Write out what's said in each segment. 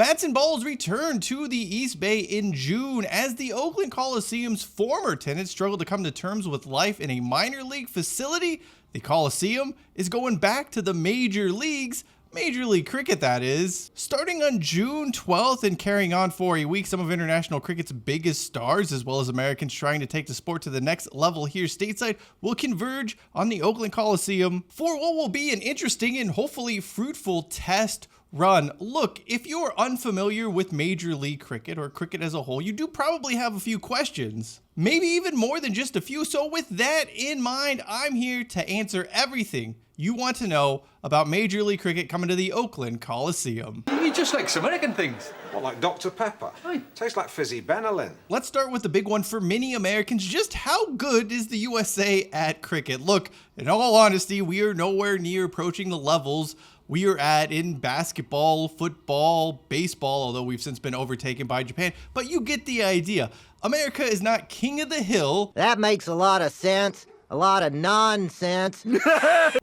Bats and balls returned to the East Bay in June as the Oakland Coliseum's former tenants struggled to come to terms with life in a minor league facility. The Coliseum is going back to the major leagues. Major League Cricket, that is. Starting on June 12th and carrying on for a week, some of international cricket's biggest stars, as well as Americans trying to take the sport to the next level here stateside, will converge on the Oakland Coliseum for what will be an interesting and hopefully fruitful test run. Look, if you're unfamiliar with Major League Cricket or cricket as a whole, you do probably have a few questions. Maybe even more than just a few. So with that in mind, I'm here to answer everything you want to know about Major League Cricket coming to the Oakland Coliseum. You just like some American things. What, like Dr. Pepper? Aye. Tastes like fizzy Benylin. Let's start with the big one for many Americans. Just how good is the USA at cricket? Look, in all honesty, we are nowhere near approaching the levels we are at in basketball, football, baseball, although we've since been overtaken by Japan. But you get the idea. America is not king of the hill. That makes a lot of sense. A lot of nonsense.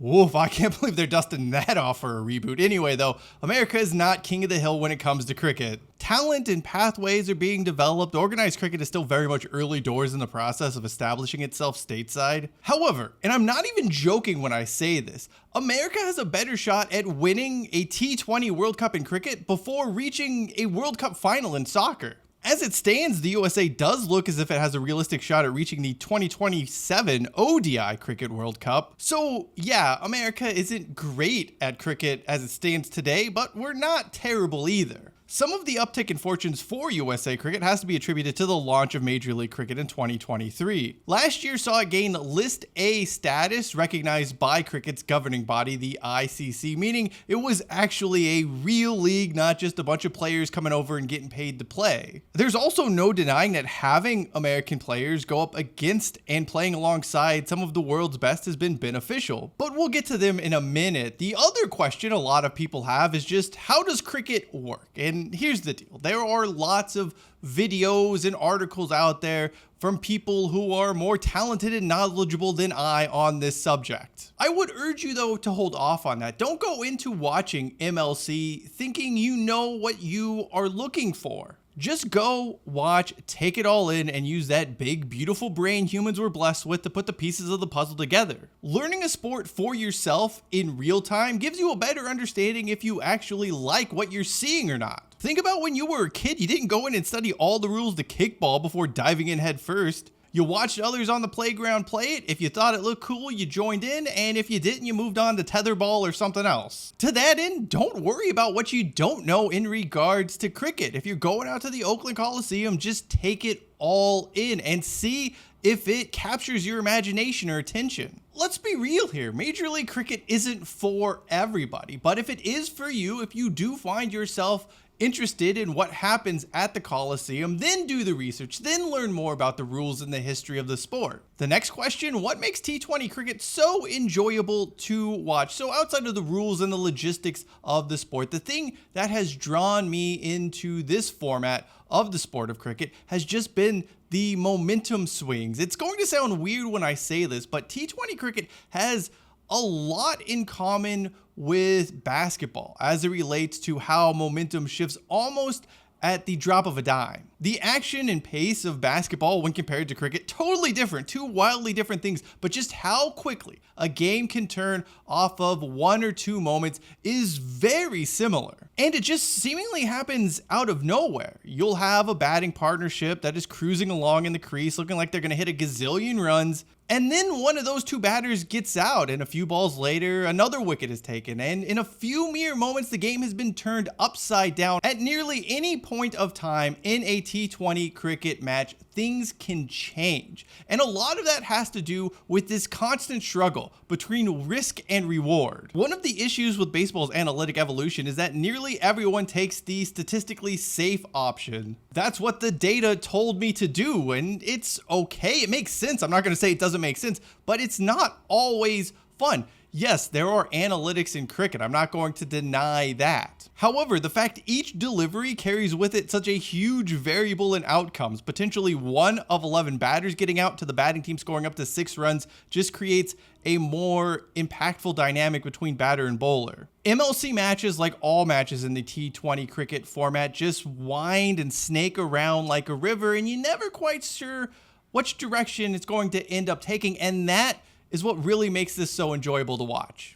Woof, I can't believe they're dusting that off for a reboot. Anyway, though, America is not king of the hill when it comes to cricket. Talent and pathways are being developed. Organized cricket is still very much early doors in the process of establishing itself stateside. However, and I'm not even joking when I say this, America has a better shot at winning a T20 World Cup in cricket before reaching a World Cup final in soccer. As it stands, the USA does look as if it has a realistic shot at reaching the 2027 ODI Cricket World Cup. So yeah, America isn't great at cricket as it stands today, but we're not terrible either. Some of the uptick in fortunes for USA Cricket has to be attributed to the launch of Major League Cricket in 2023. Last year saw it gain List A status recognized by cricket's governing body, the ICC, meaning it was actually a real league, not just a bunch of players coming over and getting paid to play. There's also no denying that having American players go up against and playing alongside some of the world's best has been beneficial, but we'll get to them in a minute. The other question a lot of people have is just how does cricket work? And here's the deal. There are lots of videos and articles out there from people who are more talented and knowledgeable than I on this subject. I would urge you though to hold off on that. Don't go into watching MLC thinking you know what you are looking for. Just go, watch, take it all in, and use that big, beautiful brain humans were blessed with to put the pieces of the puzzle together. Learning a sport for yourself in real time gives you a better understanding if you actually like what you're seeing or not. Think about when you were a kid, you didn't go in and study all the rules to kickball before diving in head first. You watched others on the playground play it. If you thought it looked cool, you joined in, and if you didn't, you moved on to tetherball or something else. To that end, don't worry about what you don't know in regards to cricket. If you're going out to the Oakland Coliseum, just take it all in and see if it captures your imagination or attention. Let's be real here. Major League Cricket isn't for everybody, but if it is for you, if you do find yourself interested in what happens at the Coliseum, then do the research, then learn more about the rules and the history of the sport. The next question, what makes T20 cricket so enjoyable to watch? So outside of the rules and the logistics of the sport, the thing that has drawn me into this format of the sport of cricket has just been the momentum swings. It's going to sound weird when I say this, but T20 cricket has a lot in common with basketball as it relates to how momentum shifts almost at the drop of a dime. The action and pace of basketball when compared to cricket, totally different, two wildly different things, but just how quickly a game can turn off of one or two moments is very similar. And it just seemingly happens out of nowhere. You'll have a batting partnership that is cruising along in the crease, looking like they're gonna hit a gazillion runs, and then one of those two batters gets out, and a few balls later, another wicket is taken, and in a few mere moments, the game has been turned upside down. At nearly any point of time in a T20 cricket match, things can change. And a lot of that has to do with this constant struggle between risk and reward. One of the issues with baseball's analytic evolution is that nearly everyone takes the statistically safe option. That's what the data told me to do, and it's okay. It makes sense. I'm not going to say it doesn't make sense, but it's not always fun. Yes, there are analytics in cricket. I'm not going to deny that. However, the fact each delivery carries with it such a huge variable in outcomes, potentially 1 of 11 batters getting out to the batting team scoring up to 6 runs, just creates a more impactful dynamic between batter and bowler. MLC matches, like all matches in the T20 cricket format, just wind and snake around like a river, and you're never quite sure which direction it's going to end up taking, and that is what really makes this so enjoyable to watch.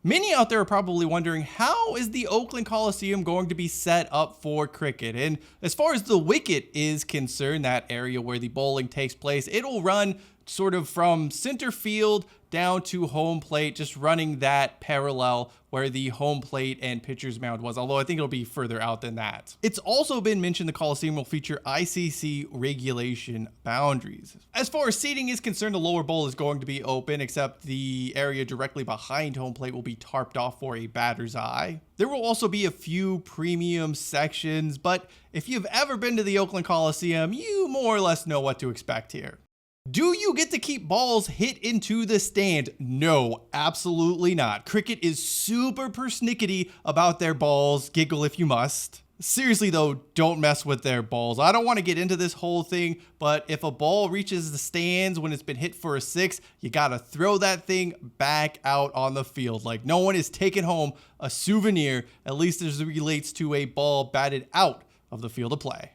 Many out there are probably wondering, how is the Oakland Coliseum going to be set up for cricket? And as far as the wicket is concerned, that area where the bowling takes place, it'll run sort of from center field down to home plate, just running that parallel where the home plate and pitcher's mound was, although I think it'll be further out than that. It's also been mentioned the Coliseum will feature ICC regulation boundaries. As far as seating is concerned, the lower bowl is going to be open, except the area directly behind home plate will be tarped off for a batter's eye. There will also be a few premium sections, but if you've ever been to the Oakland Coliseum, you more or less know what to expect here. Do you get to keep balls hit into the stand? No, absolutely not. Cricket is super persnickety about their balls. Giggle if you must. Seriously though, don't mess with their balls. I don't want to get into this whole thing, but if a ball reaches the stands when it's been hit for a 6, you gotta throw that thing back out on the field. Like no one is taking home a souvenir, at least as it relates to a ball batted out of the field of play.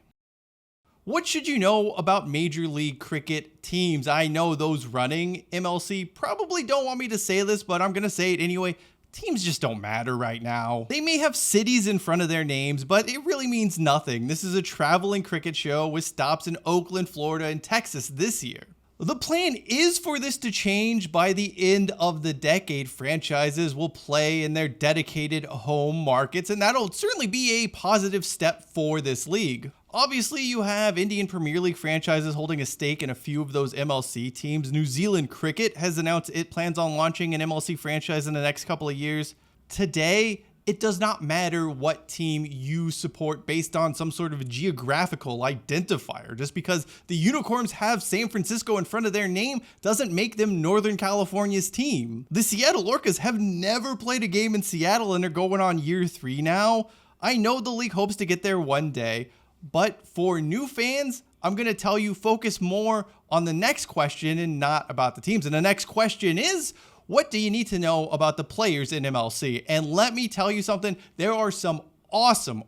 What should you know about Major League Cricket teams? I know those running MLC probably don't want me to say this, but I'm going to say it anyway. Teams just don't matter right now. They may have cities in front of their names, but it really means nothing. This is a traveling cricket show with stops in Oakland, Florida, and Texas this year. The plan is for this to change by the end of the decade. Franchises will play in their dedicated home markets, and that'll certainly be a positive step for this league. Obviously, you have Indian Premier League franchises holding a stake in a few of those MLC teams. New Zealand Cricket has announced it plans on launching an MLC franchise in the next couple of years. Today, it does not matter what team you support based on some sort of geographical identifier. Just because the Unicorns have San Francisco in front of their name doesn't make them Northern California's team. The Seattle Orcas have never played a game in Seattle and are going on year 3 now. I know the league hopes to get there one day, but for new fans, I'm going to tell you focus more on the next question and not about the teams. And the next question is, what do you need to know about the players in MLC? And let me tell you something, there are some awesome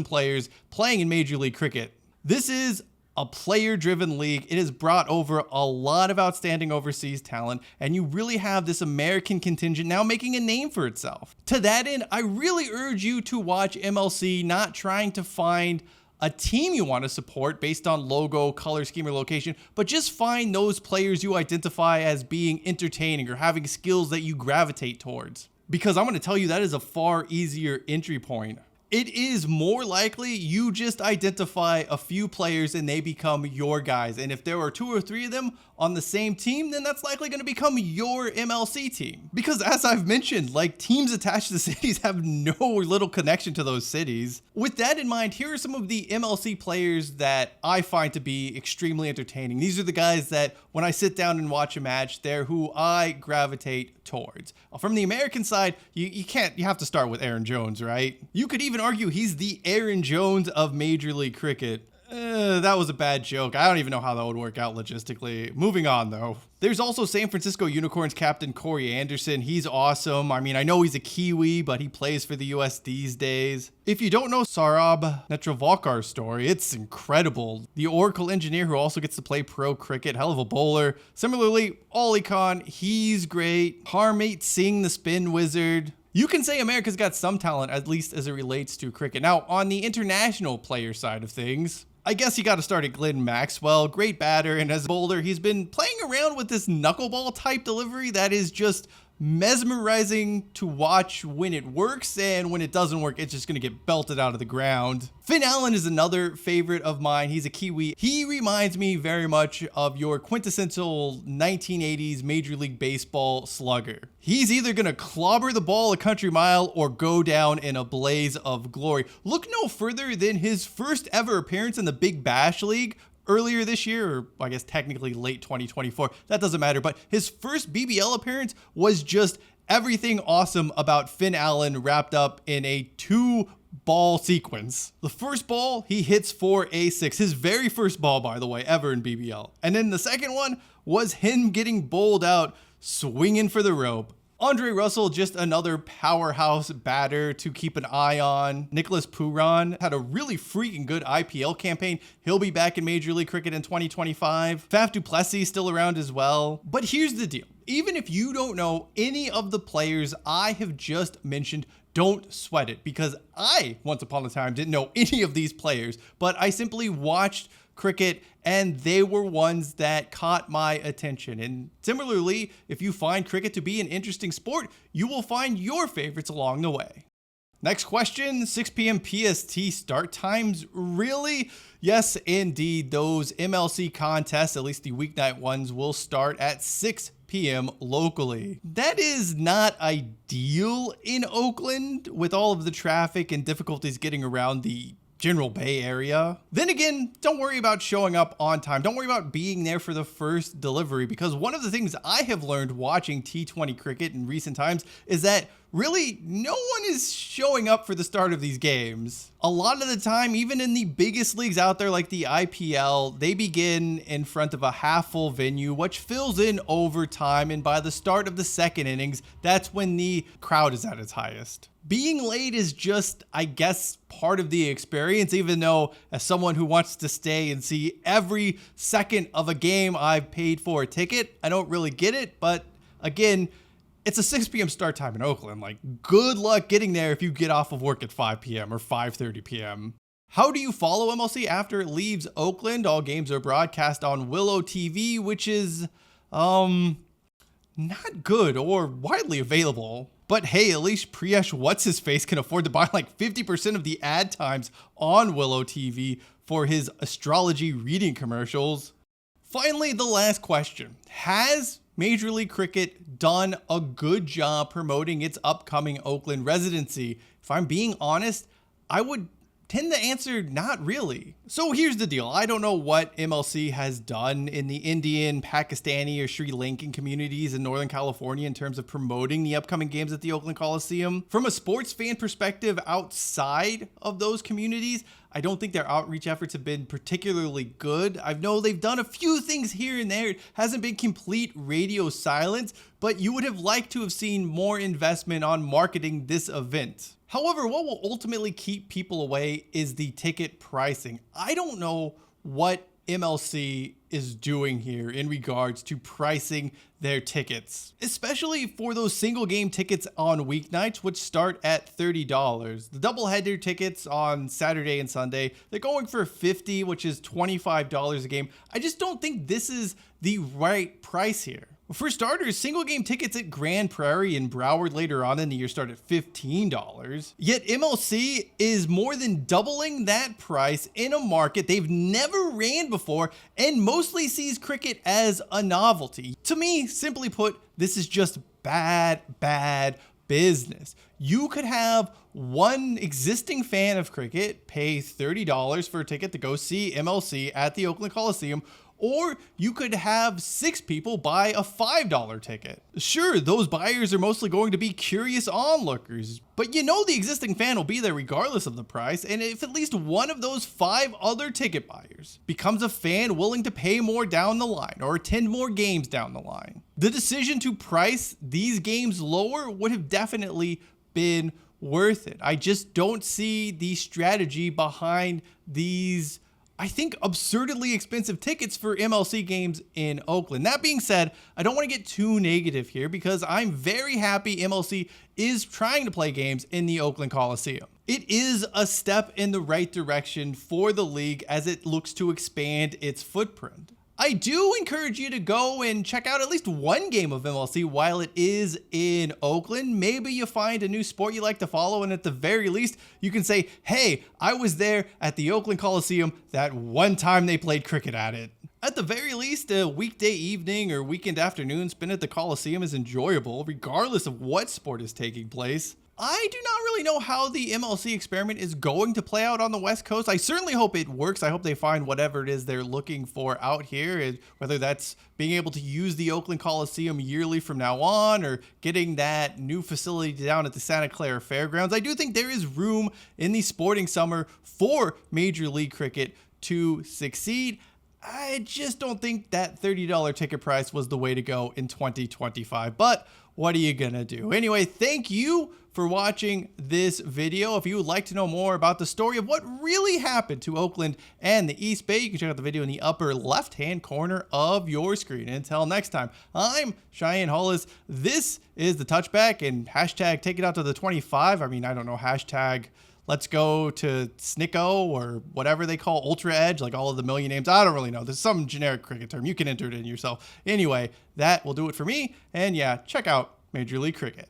players playing in Major League Cricket. This is a player-driven league. It has brought over a lot of outstanding overseas talent, and you really have this American contingent now making a name for itself. To that end, I really urge you to watch MLC, not trying to find a team you want to support based on logo, color scheme, or location, but just find those players you identify as being entertaining or having skills that you gravitate towards. Because I'm going to tell you that is a far easier entry point. It is more likely you just identify a few players and they become your guys. And if there are 2 or 3 of them on the same team, then that's likely going to become your MLC team. Because as I've mentioned, like teams attached to cities have no little connection to those cities. With that in mind, here are some of the MLC players that I find to be extremely entertaining. These are the guys that when I sit down and watch a match, they're who I gravitate towards. From the American side, you have to start with Aaron Jones, right? You could even argue he's the Aaron Jones of Major League Cricket. That was a bad joke. I don't even know how that would work out logistically. Moving on though. There's also San Francisco Unicorns captain Corey Anderson. He's awesome. I mean, I know he's a Kiwi, but he plays for the US these days. If you don't know Saurabh Netravalkar's story, it's incredible. The Oracle engineer who also gets to play pro cricket, hell of a bowler. Similarly, Ollie Khan, he's great. Harmeet Singh, the spin wizard. You can say America's got some talent, at least as it relates to cricket. Now, on the international player side of things, I guess you got to start at Glenn Maxwell, great batter, and as a bowler, he's been playing around with this knuckleball type delivery that is just mesmerizing to watch when it works, and when it doesn't work, it's just going to get belted out of the ground. Finn Allen is another favorite of mine. He's a Kiwi. He reminds me very much of your quintessential 1980s Major League Baseball slugger. He's either going to clobber the ball a country mile or go down in a blaze of glory. Look no further than his first ever appearance in the Big Bash League earlier this year, or I guess technically late 2024, that doesn't matter, but his first BBL appearance was just everything awesome about Finn Allen wrapped up in a 2-ball sequence. The first ball, he hits for a 6, his very first ball, by the way, ever in BBL. And then the second one was him getting bowled out, swinging for the rope. Andre Russell, just another powerhouse batter to keep an eye on. Nicholas Puran had a really freaking good IPL campaign. He'll be back in Major League Cricket in 2025. Faf du Plessis still around as well. But here's the deal. Even if you don't know any of the players I have just mentioned, don't sweat it, because I, once upon a time, didn't know any of these players, but I simply watched cricket and they were ones that caught my attention. And similarly, if you find cricket to be an interesting sport, you will find your favorites along the way. Next question, 6 p.m. PST start times. Really? Yes, indeed. Those MLC contests, at least the weeknight ones, will start at 6 p.m. locally. That is not ideal in Oakland with all of the traffic and difficulties getting around the general Bay Area. Then again, don't worry about showing up on time. Don't worry about being there for the first delivery, because one of the things I have learned watching T20 cricket in recent times is that really no one is showing up for the start of these games. A lot of the time, even in the biggest leagues out there like the IPL, they begin in front of a half full venue, which fills in over time. And by the start of the second innings, that's when the crowd is at its highest. Being late is just, I guess, part of the experience, even though as someone who wants to stay and see every second of a game I've paid for a ticket, I don't really get it. But again, it's a 6 p.m. start time in Oakland. Like, good luck getting there if you get off of work at 5 p.m. or 5:30 p.m. How do you follow MLC after it leaves Oakland? All games are broadcast on Willow TV, which is, not good or widely available. But hey, at least Priyesh What's-His-Face can afford to buy like 50% of the ad times on Willow TV for his astrology reading commercials. Finally, the last question. Has Major League Cricket done a good job promoting its upcoming Oakland residency? If I'm being honest, I would tend to answer not really. So here's the deal. I don't know what MLC has done in the Indian, Pakistani, or Sri Lankan communities in Northern California in terms of promoting the upcoming games at the Oakland Coliseum. From a sports fan perspective outside of those communities, I don't think their outreach efforts have been particularly good. I know they've done a few things here and there. It hasn't been complete radio silence, but you would have liked to have seen more investment on marketing this event. However, what will ultimately keep people away is the ticket pricing. I don't know what MLC is doing here in regards to pricing their tickets, especially for those single game tickets on weeknights, which start at $30. The doubleheader tickets on Saturday and Sunday, they're going for $50, which is $25 a game. I just don't think this is the right price here. For starters, single game tickets at Grand Prairie and Broward later on in the year start at $15. Yet MLC is more than doubling that price in a market they've never ran before and mostly sees cricket as a novelty. To me, simply put, this is just bad business. You could have one existing fan of cricket pay $30 for a ticket to go see MLC at the Oakland Coliseum, or you could have 6 people buy a $5 ticket. Sure, those buyers are mostly going to be curious onlookers, but you know the existing fan will be there regardless of the price, and if at least one of those 5 other ticket buyers becomes a fan willing to pay more down the line or attend more games down the line, the decision to price these games lower would have definitely been worth it. I just don't see the strategy behind these, I think, absurdly expensive tickets for MLC games in Oakland. That being said, I don't want to get too negative here because I'm very happy MLC is trying to play games in the Oakland Coliseum. It is a step in the right direction for the league as it looks to expand its footprint. I do encourage you to go and check out at least one game of MLC while it is in Oakland. Maybe you find a new sport you like to follow, and at the very least, you can say, hey, I was there at the Oakland Coliseum that one time they played cricket at it. At the very least, a weekday evening or weekend afternoon spent at the Coliseum is enjoyable, regardless of what sport is taking place. I do not really know how the MLC experiment is going to play out on the West Coast. I certainly hope it works. I hope they find whatever it is they're looking for out here, whether that's being able to use the Oakland Coliseum yearly from now on or getting that new facility down at the Santa Clara Fairgrounds. I do think there is room in the sporting summer for Major League Cricket to succeed. I just don't think that $30 ticket price was the way to go in 2025, but what are you gonna do? Anyway, thank you for watching this video. If you would like to know more about the story of what really happened to Oakland and the East Bay, you can check out the video in the upper left-hand corner of your screen. Until next time, I'm Cheyenne Hollis. This is the Touchback, and hashtag take it out to the 25. I mean, I don't know, hashtag let's go to Snicko or whatever they call Ultra Edge, like all of the million names. I don't really know. There's some generic cricket term. You can enter it in yourself. Anyway, that will do it for me. And yeah, check out Major League Cricket.